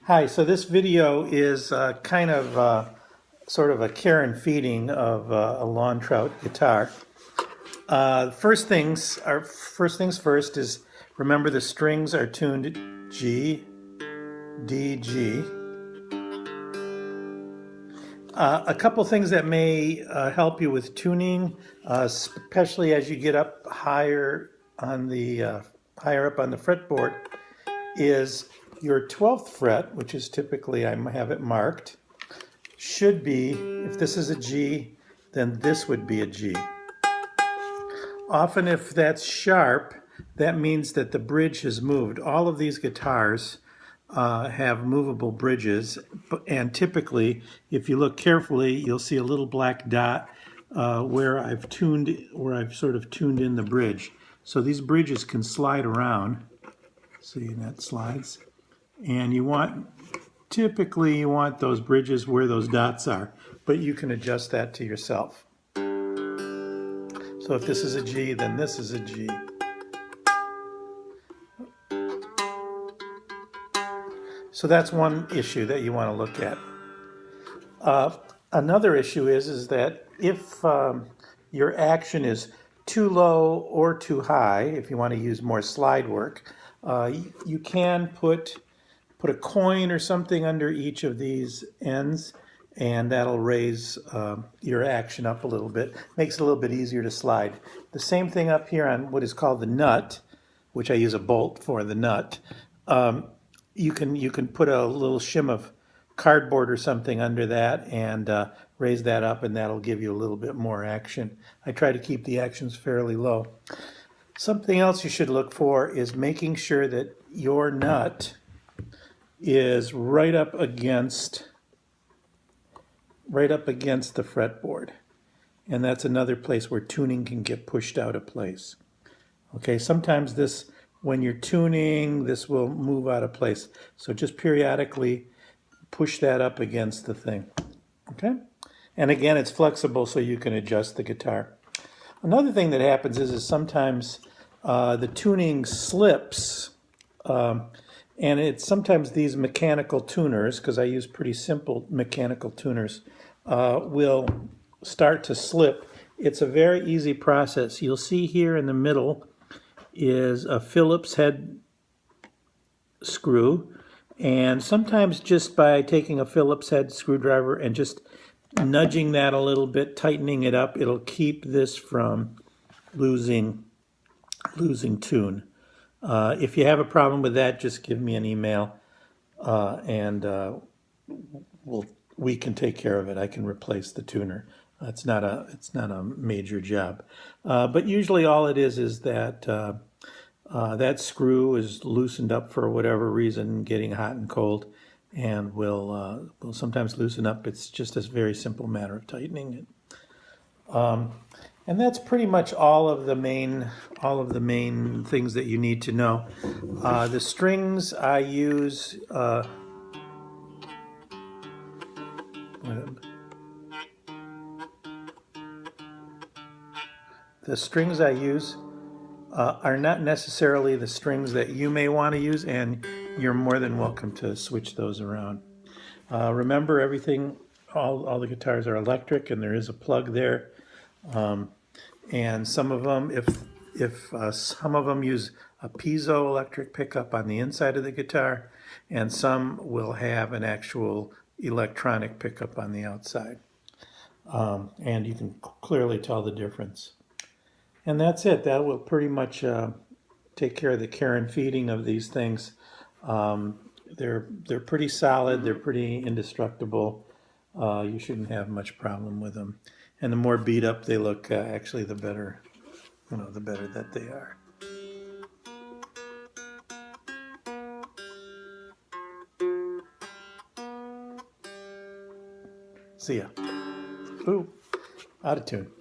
Hi, so this video is kind of sort of a care and feeding of a Lawntrout guitar. First things first is remember the strings are tuned G, D, G. A couple things that may help you with tuning, especially as you get up higher on the higher up on the fretboard, is your 12th fret, which is typically, I have it marked, should be, if this is a G, then this would be a G. Often if that's sharp, that means that the bridge has moved. All of these guitars have movable bridges, and typically, if you look carefully, you'll see a little black dot where I've sort of tuned in the bridge. So these bridges can slide around. See, that slides. And typically you want those bridges where those dots are, but you can adjust that to yourself. So if this is a G, then this is a G. So that's one issue that you want to look at. Another issue is that if your action is too low or too high, if you want to use more slide work, you can put a coin or something under each of these ends, and that'll raise your action up a little bit. Makes it a little bit easier to slide. The same thing up here on what is called the nut, which I use a bolt for the nut. You can put a little shim of cardboard or something under that and raise that up, and that'll give you a little bit more action. I try to keep the actions fairly low. Something else you should look for is making sure that your nut is right up against the fretboard. And that's another place where tuning can get pushed out of place. Okay, sometimes when you're tuning, this will move out of place. So just periodically push that up against the thing. Okay? And again, it's flexible so you can adjust the guitar. Another thing that happens is sometimes the tuning slips. And it's sometimes these mechanical tuners, because I use pretty simple mechanical tuners, will start to slip. It's a very easy process. You'll see here in the middle is a Phillips head screw. And sometimes just by taking a Phillips head screwdriver and just nudging that a little bit, tightening it up, it'll keep this from losing tune. If you have a problem with that, just give me an email, and we can take care of it. I can replace the tuner. It's not a major job, but usually all it is that that screw is loosened up for whatever reason, getting hot and cold, and will sometimes loosen up. It's just a very simple matter of tightening it. And that's pretty much all of the main things that you need to know. The strings I use are not necessarily the strings that you may want to use, and you're more than welcome to switch those around. Remember, all the guitars are electric, and there is a plug there. And some of them, if some of them use a piezoelectric pickup on the inside of the guitar, and some will have an actual electronic pickup on the outside. And you can clearly tell the difference. And that's it. That will pretty much take care of the care and feeding of these things. They're pretty solid. They're pretty indestructible. You shouldn't have much problem with them. And the more beat up they look, actually, the better, the better that they are. See ya. Ooh, out of tune.